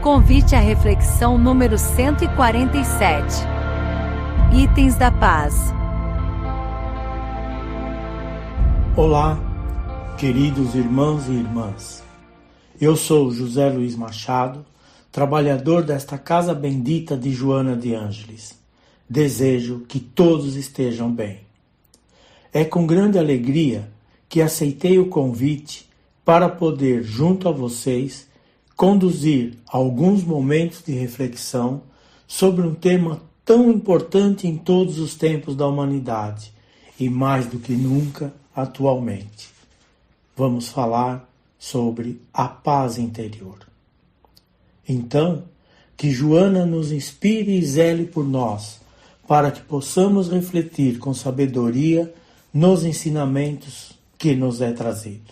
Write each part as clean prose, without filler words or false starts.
Convite à reflexão número 147. Itens da paz. Olá, queridos irmãos e irmãs. Eu sou José Luiz Machado, trabalhador desta casa bendita de Joana de Ângeles. Desejo que todos estejam bem. É com grande alegria que aceitei o convite para poder, junto a vocês, conduzir alguns momentos de reflexão sobre um tema tão importante em todos os tempos da humanidade e mais do que nunca atualmente. Vamos falar sobre a paz interior. Então, que Joana nos inspire e zele por nós, para que possamos refletir com sabedoria nos ensinamentos que nos é trazido.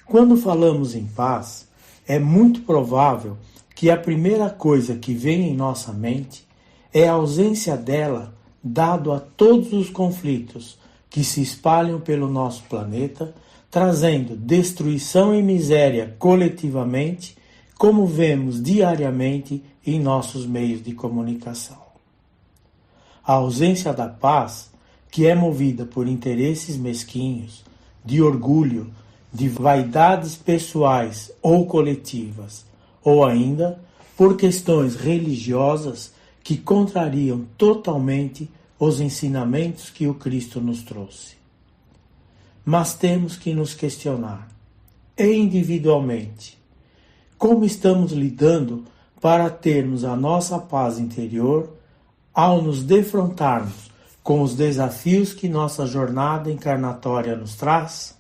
Quando falamos em paz, é muito provável que a primeira coisa que vem em nossa mente é a ausência dela, dado a todos os conflitos que se espalham pelo nosso planeta, trazendo destruição e miséria coletivamente, como vemos diariamente em nossos meios de comunicação. A ausência da paz, que é movida por interesses mesquinhos, de orgulho, de vaidades pessoais ou coletivas, ou ainda por questões religiosas que contrariam totalmente os ensinamentos que o Cristo nos trouxe. Mas temos que nos questionar, individualmente, como estamos lidando para termos a nossa paz interior ao nos defrontarmos com os desafios que nossa jornada encarnatória nos traz?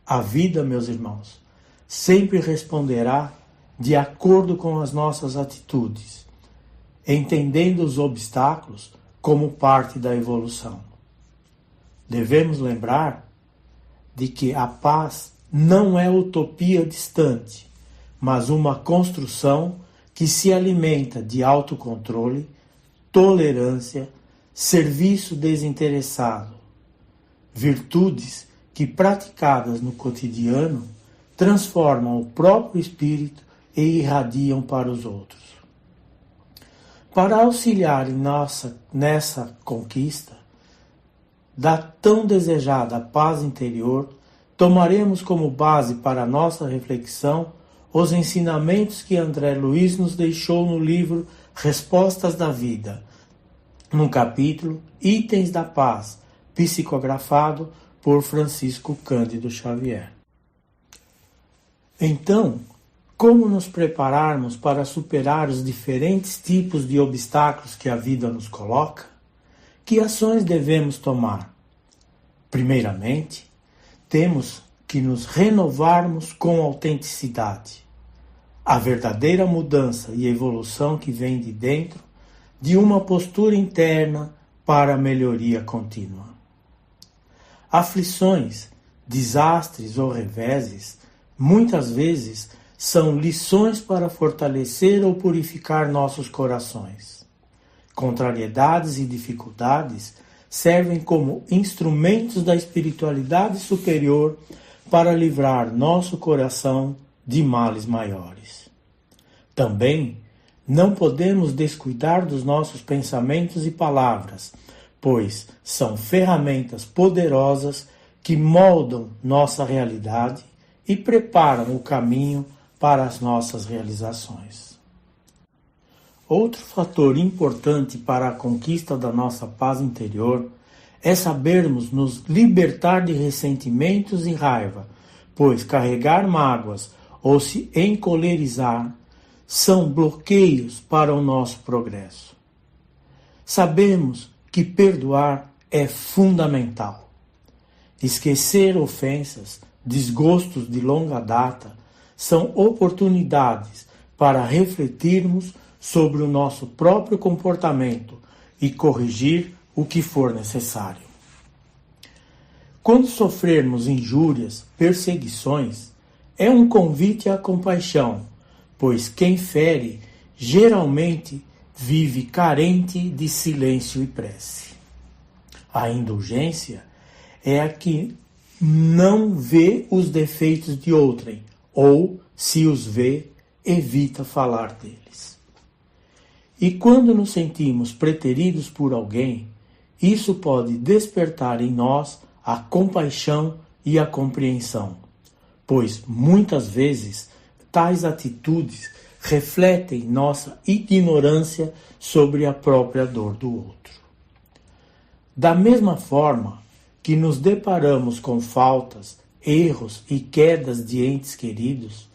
A vida, meus irmãos, sempre responderá de acordo com as nossas atitudes, entendendo os obstáculos como parte da evolução. Devemos lembrar de que a paz não é utopia distante, mas uma construção que se alimenta de autocontrole, tolerância, serviço desinteressado, virtudes que, praticadas no cotidiano, transformam o próprio espírito e irradiam para os outros. Para auxiliar nessa conquista da tão desejada paz interior, tomaremos como base para a nossa reflexão os ensinamentos que André Luiz nos deixou no livro Respostas da Vida, no capítulo Itens da Paz, psicografado por Francisco Cândido Xavier. Então, como nos prepararmos para superar os diferentes tipos de obstáculos que a vida nos coloca? Que ações devemos tomar? Primeiramente, temos que nos renovarmos com autenticidade. A verdadeira mudança e evolução que vem de dentro de uma postura interna para a melhoria contínua. Aflições, desastres ou reveses, muitas vezes são lições para fortalecer ou purificar nossos corações. Contrariedades e dificuldades servem como instrumentos da espiritualidade superior para livrar nosso coração de males maiores. Também não podemos descuidar dos nossos pensamentos e palavras, pois são ferramentas poderosas que moldam nossa realidade e preparam o caminho para as nossas realizações. Outro fator importante para a conquista da nossa paz interior é sabermos nos libertar de ressentimentos e raiva, pois carregar mágoas ou se encolerizar são bloqueios para o nosso progresso. Sabemos que perdoar é fundamental. Esquecer ofensas, desgostos de longa data, são oportunidades para refletirmos sobre o nosso próprio comportamento e corrigir o que for necessário. Quando sofrermos injúrias, perseguições, é um convite à compaixão, pois quem fere geralmente vive carente de silêncio e prece. A indulgência é a que não vê os defeitos de outrem, ou, se os vê, evita falar deles. E quando nos sentimos preteridos por alguém, isso pode despertar em nós a compaixão e a compreensão, pois muitas vezes tais atitudes refletem nossa ignorância sobre a própria dor do outro. Da mesma forma que nos deparamos com faltas, erros e quedas de entes queridos,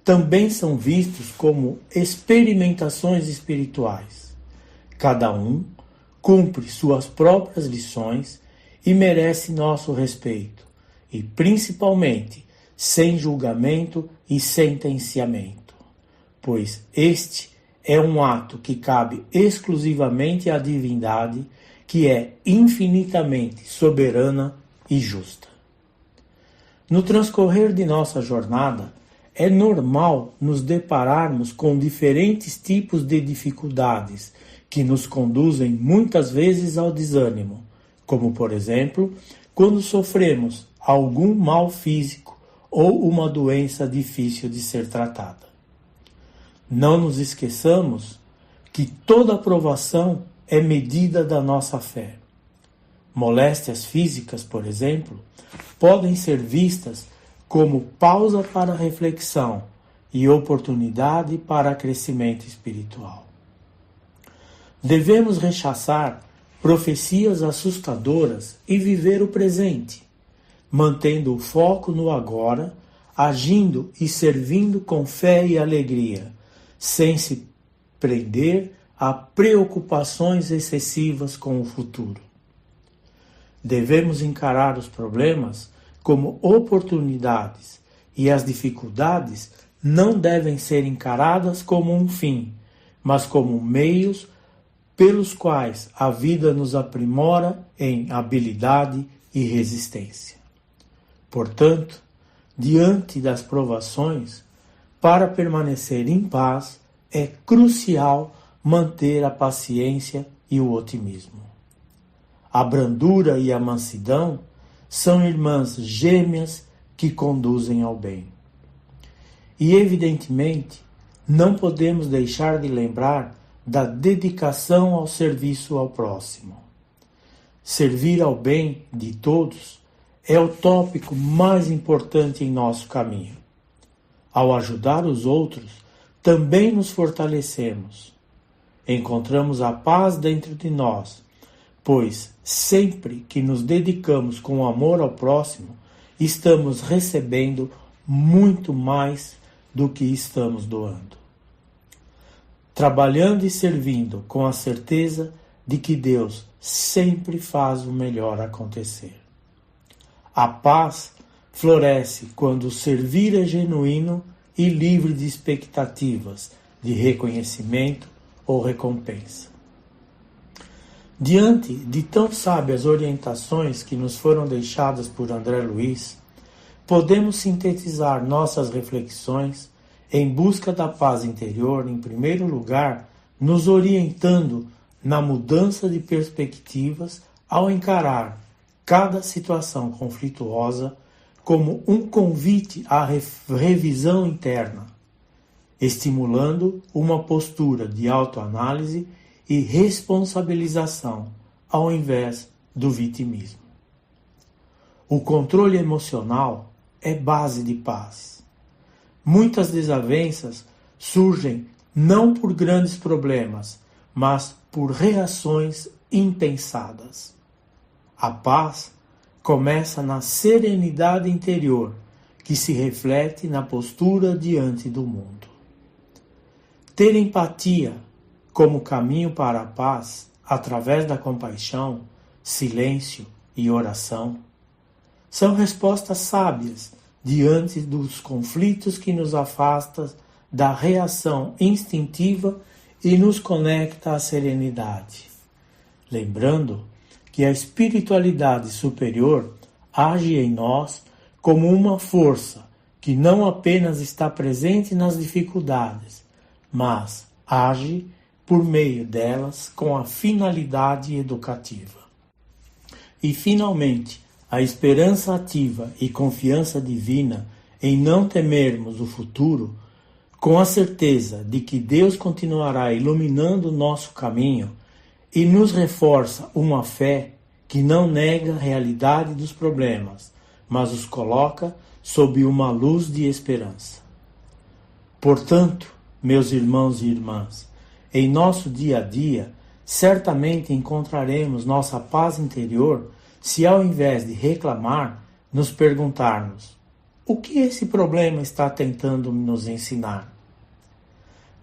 também são vistos como experimentações espirituais. Cada um cumpre suas próprias lições e merece nosso respeito, e principalmente sem julgamento e sentenciamento, pois este é um ato que cabe exclusivamente à divindade, que é infinitamente soberana e justa. No transcorrer de nossa jornada, é normal nos depararmos com diferentes tipos de dificuldades que nos conduzem muitas vezes ao desânimo, como, por exemplo, quando sofremos algum mal físico ou uma doença difícil de ser tratada. Não nos esqueçamos que toda provação é medida da nossa fé. Moléstias físicas, por exemplo, podem ser vistas como pausa para reflexão e oportunidade para crescimento espiritual. Devemos rechaçar profecias assustadoras e viver o presente, mantendo o foco no agora, agindo e servindo com fé e alegria, sem se prender a preocupações excessivas com o futuro. Devemos encarar os problemas como oportunidades e as dificuldades não devem ser encaradas como um fim, mas como meios pelos quais a vida nos aprimora em habilidade e resistência. Portanto, diante das provações, para permanecer em paz, é crucial manter a paciência e o otimismo. A brandura e a mansidão são irmãs gêmeas que conduzem ao bem. E, evidentemente, não podemos deixar de lembrar da dedicação ao serviço ao próximo. Servir ao bem de todos é o tópico mais importante em nosso caminho. Ao ajudar os outros, também nos fortalecemos. Encontramos a paz dentro de nós, pois sempre que nos dedicamos com amor ao próximo, estamos recebendo muito mais do que estamos doando. Trabalhando e servindo com a certeza de que Deus sempre faz o melhor acontecer. A paz floresce quando o servir é genuíno e livre de expectativas de reconhecimento ou recompensa. Diante de tão sábias orientações que nos foram deixadas por André Luiz, podemos sintetizar nossas reflexões em busca da paz interior, em primeiro lugar, nos orientando na mudança de perspectivas ao encarar cada situação conflituosa como um convite à revisão interna, estimulando uma postura de autoanálise e responsabilização ao invés do vitimismo. O controle emocional é base de paz. Muitas desavenças surgem não por grandes problemas, mas por reações impensadas. A paz começa na serenidade interior, que se reflete na postura diante do mundo. Ter empatia como caminho para a paz, através da compaixão, silêncio e oração, são respostas sábias diante dos conflitos que nos afastam da reação instintiva e nos conecta à serenidade. Lembrando que a espiritualidade superior age em nós como uma força que não apenas está presente nas dificuldades, mas age por meio delas com a finalidade educativa. E, finalmente, a esperança ativa e confiança divina em não temermos o futuro com a certeza de que Deus continuará iluminando o nosso caminho e nos reforça uma fé que não nega a realidade dos problemas, mas os coloca sob uma luz de esperança. Portanto, meus irmãos e irmãs, em nosso dia a dia, certamente encontraremos nossa paz interior se, ao invés de reclamar, nos perguntarmos: o que esse problema está tentando nos ensinar?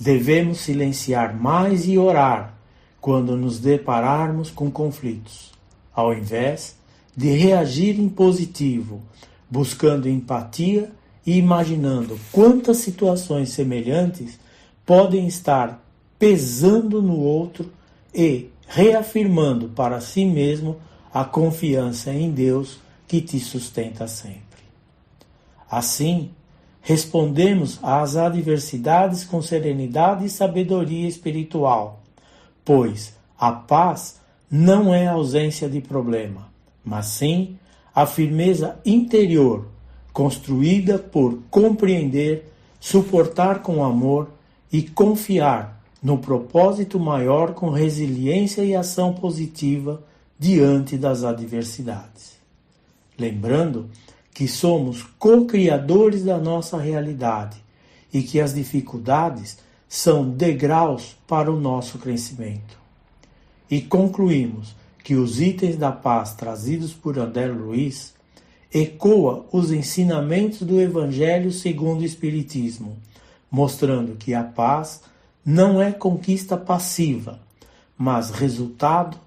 Devemos silenciar mais e orar quando nos depararmos com conflitos, ao invés de reagir em positivo, buscando empatia e imaginando quantas situações semelhantes podem estar pesando no outro e reafirmando para si mesmo a confiança em Deus que te sustenta sempre. Assim, respondemos às adversidades com serenidade e sabedoria espiritual, pois a paz não é a ausência de problema, mas sim a firmeza interior, construída por compreender, suportar com amor e confiar no propósito maior com resiliência e ação positiva diante das adversidades. Lembrando que somos co-criadores da nossa realidade e que as dificuldades são degraus para o nosso crescimento. E concluímos que os itens da paz trazidos por André Luiz ecoam os ensinamentos do Evangelho segundo o Espiritismo, mostrando que a paz não é conquista passiva, mas resultado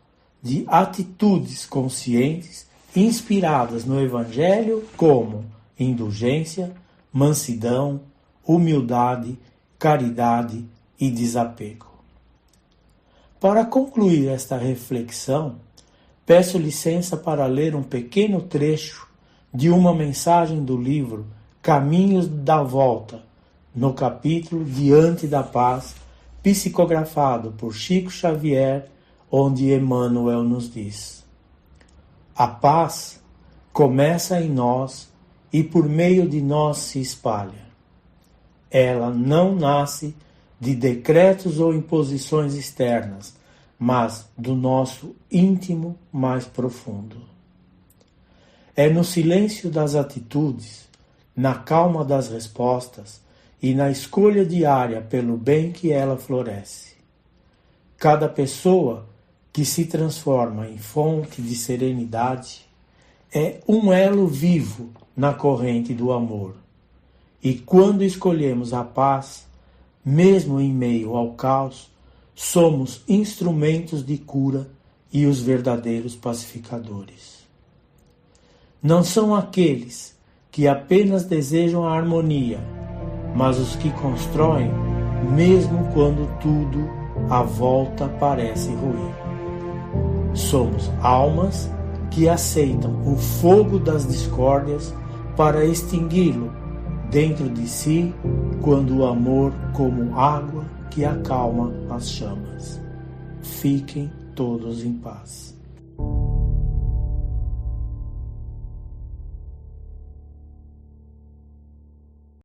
de atitudes conscientes inspiradas no Evangelho como indulgência, mansidão, humildade, caridade e desapego. Para concluir esta reflexão, peço licença para ler um pequeno trecho de uma mensagem do livro Caminhos da Volta, no capítulo Diante da Paz, psicografado por Chico Xavier, onde Emmanuel nos diz: a paz começa em nós e por meio de nós se espalha. Ela não nasce de decretos ou imposições externas, mas do nosso íntimo mais profundo. É no silêncio das atitudes, na calma das respostas e na escolha diária pelo bem que ela floresce. Cada pessoa que se transforma em fonte de serenidade é um elo vivo na corrente do amor. E quando escolhemos a paz, mesmo em meio ao caos, somos instrumentos de cura e os verdadeiros pacificadores. Não são aqueles que apenas desejam a harmonia, mas os que constroem mesmo quando tudo à volta parece ruir. Somos almas que aceitam o fogo das discórdias para extingui-lo dentro de si, quando o amor como água que acalma as chamas. Fiquem todos em paz.